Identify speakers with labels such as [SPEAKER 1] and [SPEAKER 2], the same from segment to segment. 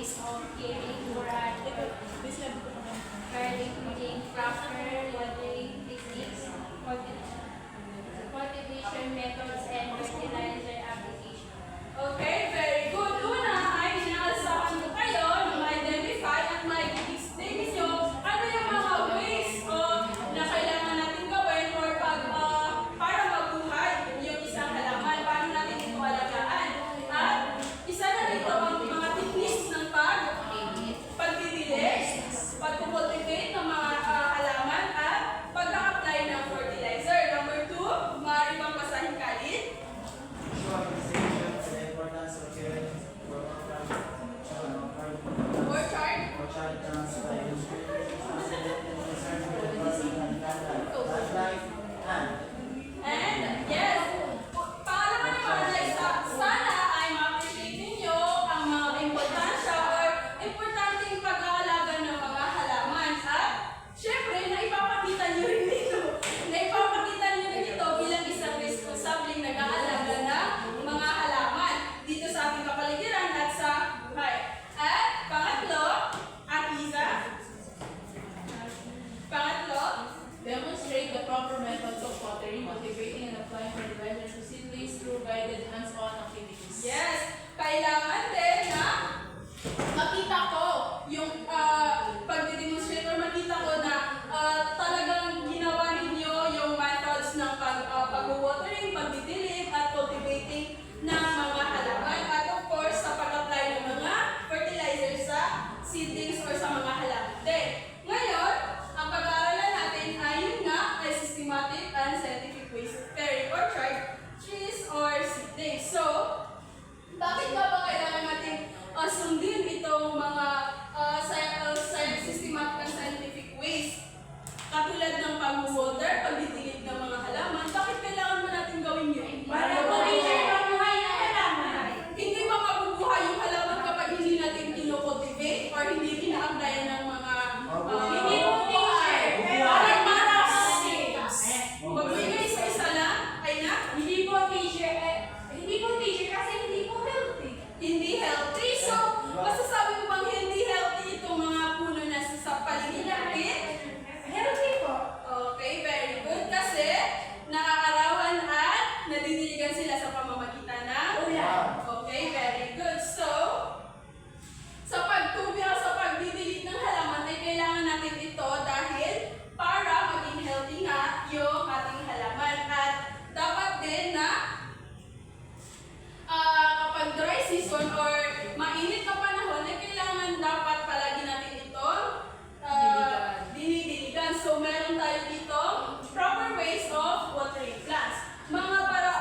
[SPEAKER 1] ways of caring for our including proper watering techniques, cultivation methods, and fertilizer application.
[SPEAKER 2] Okay, very good. Una ay inaasahan ko kayo na ma-identify at ma-distinguish nyo ano yung mga ways na kailangan natin gawin or para mabuhay yung isang halaman. Paano natin ito alagaan? At isa na rito ang mga techniques ng pagdidilig, pag-cultivate ng mga halaman at pag-apply ng fertilizer. Number 2, maaari bang basahin kalit? And yes, paalaman naman ay sana ay ma-appreciate ninyo ang mga importansya or importanteng pag-aalaga ng mga halaman. At syempre, naipapakita nyo rin ito bilang isang responsableng nag-aalaga ng mga halaman dito sa ating kapaligiran at sa bahay. At pangatlo,
[SPEAKER 3] demonstrate the proper methods of watering, cultivating, and applying fertilizers to seedlings through guided hands-on activities.
[SPEAKER 2] yes, kailangan din na makita ko yung pagdidemonstrate or makita ko na talagang ginawa ninyo yung methods ng pag-watering, pagdidilig, at cultivating ng mga halaman. At of course, sa pag-apply ng mga fertilizers sa seedlings or sa mga halaman din. Ngayon, ang pag-aaralan natin ay yun nga ay systematic and scientific ways of caring orchard, trees, or seedlings. So, bakit nga ba kailangan natin sundin itong mga systematic and scientific ways? Katulad ng pag-water, pagdidilig ng mga halaman, bakit kailangan ba natin gawin yun?
[SPEAKER 1] Para mabuhay na halaman.
[SPEAKER 2] Hindi ba mabubuhay yung halaman kapag hindi natin kino-cultivate or hindi kina-applyan ng mga
[SPEAKER 1] Hindi buhay.
[SPEAKER 2] parang maras. Pag may isa-isa lang, ay na,
[SPEAKER 1] Hindi po teacher kasi hindi po healthy.
[SPEAKER 2] hindi healthy. So, masasabi mo bang hindi healthy itong mga puno na sa paligid natin?
[SPEAKER 1] Healthy po.
[SPEAKER 2] Okay, very good. Kasi naaarawan at nadidiligan sila sa pamamagitan ng
[SPEAKER 1] Ulan.
[SPEAKER 2] Okay, very good. So, sa pagtubi o sa pagdidilig ng halaman ay kailangan natin ito dahil para maging healthy nga yung ating halaman. At dapat din na kapag dry season or mainit na panahon ay kailangan dapat palagi natin itong dinidiligan. So, meron tayo dito proper ways of watering plants. Mga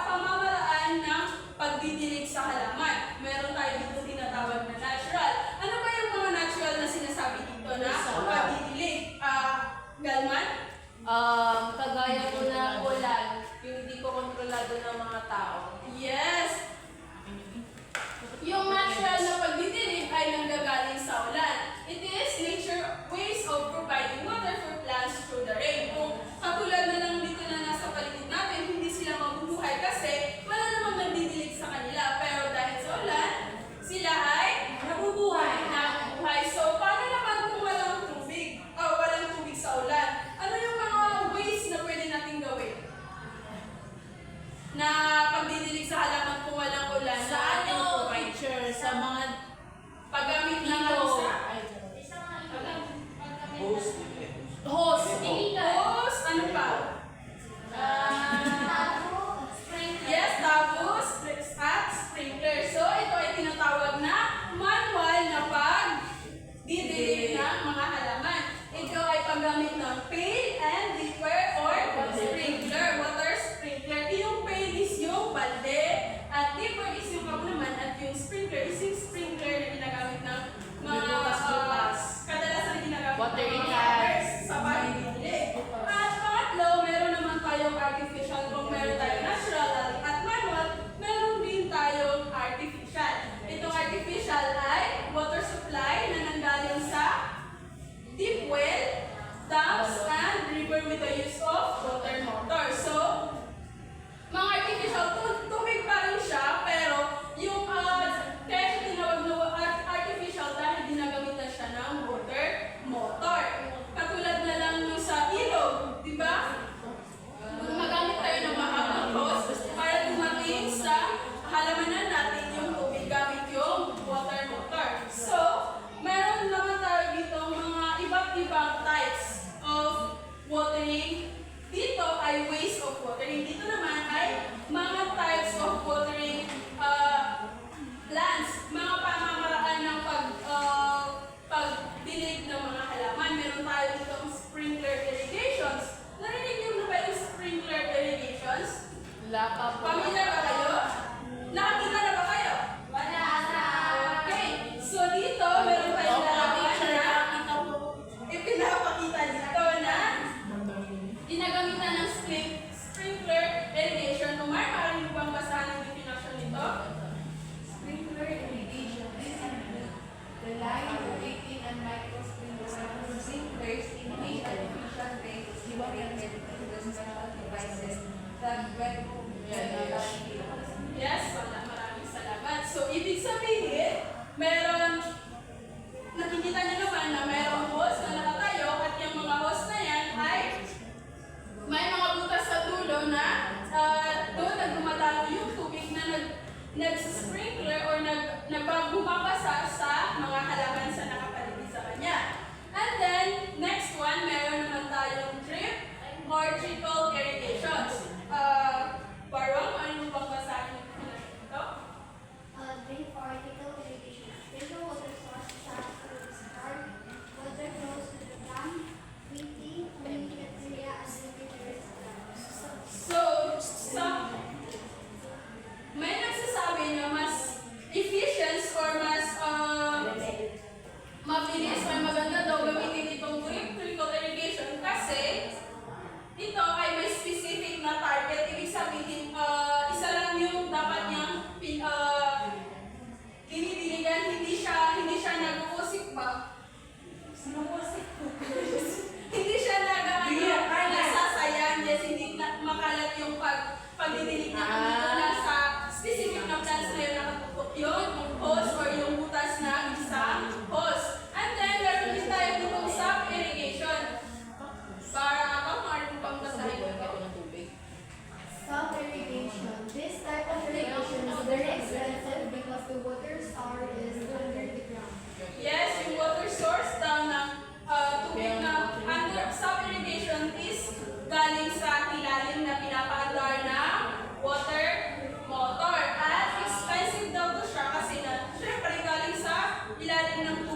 [SPEAKER 2] pamamaraan ng pagdidilig sa halaman. Meron tayo dito tinatawag na natural. Ano ba yung mga natural na sinasabi dito na pagdidilig? Galman?
[SPEAKER 3] Kagaya po na ulan, yung hindi po kontrolado ng mga tao.
[SPEAKER 2] Yes! Yung natural na pagdidilig ay nanggagaling sa ulan. It is nature ways of providing water for plants through the rain. Kung katulad na lang dito na nasa paligid natin, hindi sila mabubuhay kasi wala namang nagdidilig sa kanila. Pero dahil sa ulan, sila ay nabubuhay. So, paano naman kung walang tubig sa ulan? Ano yung mga ways na pwede natin gawin? Na pagdidilig sa halaman kung walang ulan,
[SPEAKER 3] Sa ano, teacher, sa mga
[SPEAKER 2] paggamit ng
[SPEAKER 3] dito,
[SPEAKER 2] hose.
[SPEAKER 1] Dito.
[SPEAKER 2] Hose, ano pa? Yes, tapos at sprinkler. So, ito ay tinatawag na manual na pagdidilig ng mga halaman. Ito ay paggamit ng pail and dipper or sprinkler, water sprinkler. Yung pail is yung balde, at dipper is yung kapulaman, at yung sprinkler is yung sprinkler na ginagamit ng mga kadalasan ginagamit ng
[SPEAKER 3] Watering
[SPEAKER 2] mga
[SPEAKER 3] can.
[SPEAKER 2] farmers sa pagdidilig. At pangatlo, meron naman tayong artificial. Kung meron tayong natural at manual, meron din tayong artificial. Itong artificial ay water supply na nanggaling sa deep well, dams, and river with the use of water motor. So, mga artificial, tubig pa rin siya, pero yung kaya siya tinawag na artificial dahil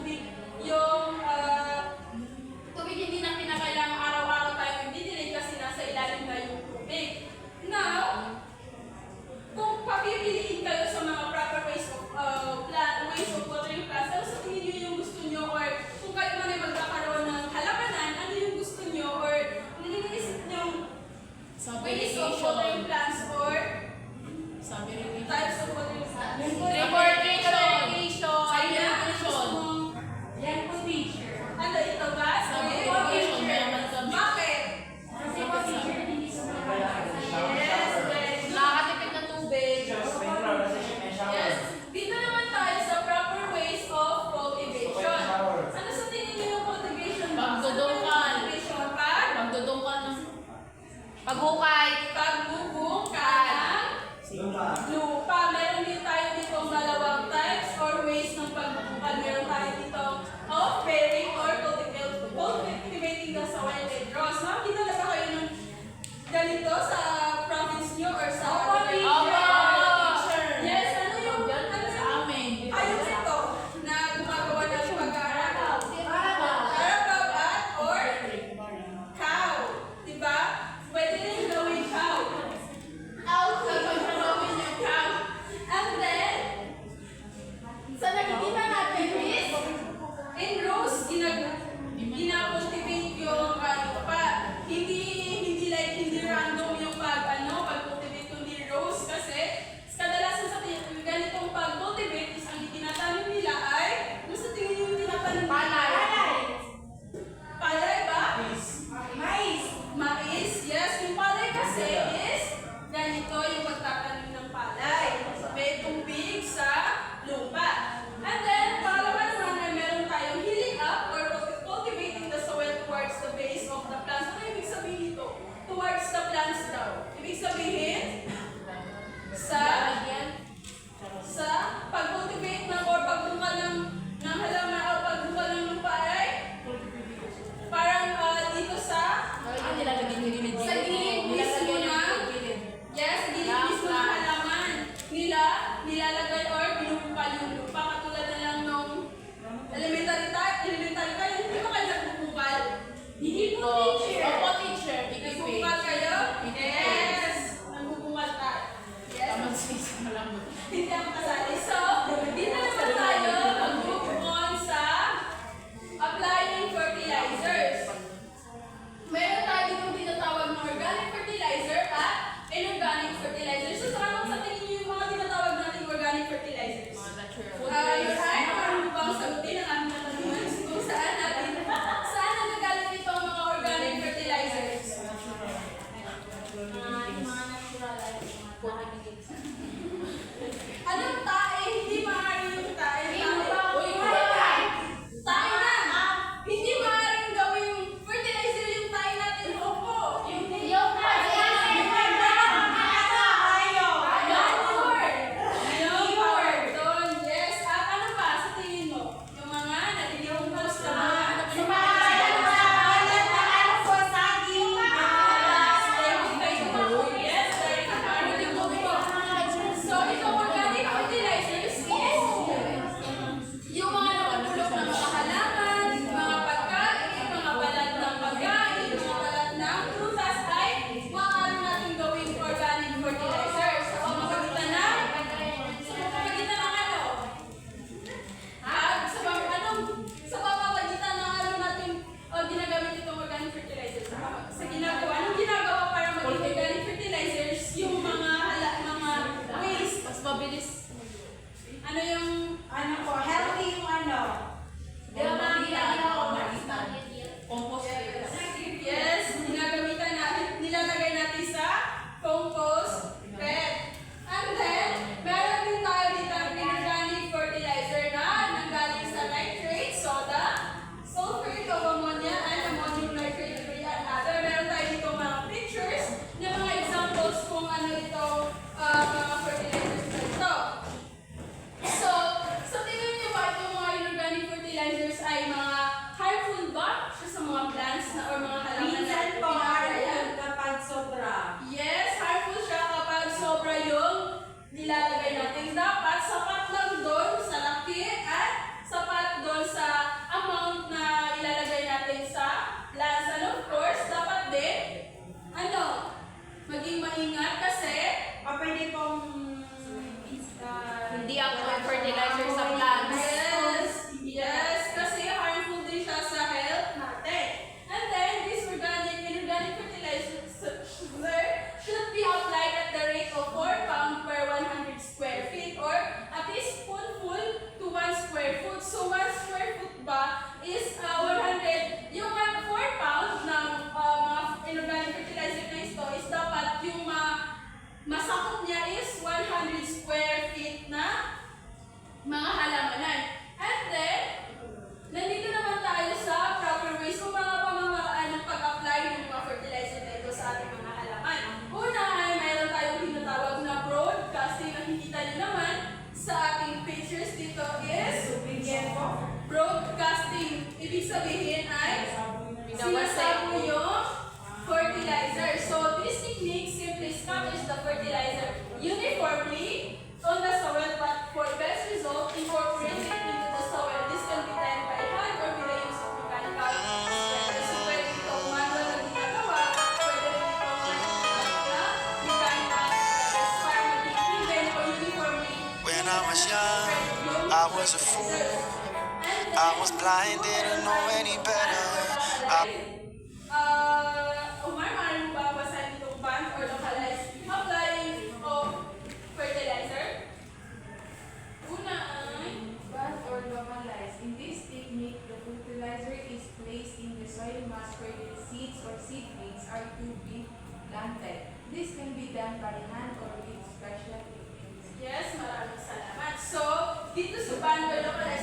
[SPEAKER 2] tubig, tubig hindi na kinakailangan araw-araw tayo nagdidilig kasi nasa ilalim na yung tubig. Now, kung papipiliin kayo sa mga proper ways of watering plants, ano sa tingin nyo yung gusto nyo, or kung kayo man ay magkakaroon ng halaman, ano yung gusto nyo, or nililisip nyo ways of watering plants or types of watering plants?
[SPEAKER 3] Irrigation.
[SPEAKER 2] Irrigation.
[SPEAKER 3] Sabi
[SPEAKER 2] Ayan,
[SPEAKER 3] irrigation.
[SPEAKER 2] gusto mong sabihin ay
[SPEAKER 3] Binabasay
[SPEAKER 2] sinasabo yung fertilizer. So this technique simply scatters the fertilizer uniformly on the soil, but for best result, incorporate it into the soil. This can be done by hand or with the use of mechanical spreader. So pwede itong manual na ginagawa, pwede rin itong mechanical spreader para maging even or uniformly.
[SPEAKER 4] When I was young, I was a fool. I was blind, didn't know any better.
[SPEAKER 2] Omar, maaari mo ba basahin itong ban or localized applying of fertilizer? Una ay
[SPEAKER 3] Ban or localized. In this technique, the fertilizer is placed in the soil mass where the seeds or seedlings are to be planted. This can be done by hand or with special techniques.
[SPEAKER 2] yes, maraming salamat. So, dito sa ban or localized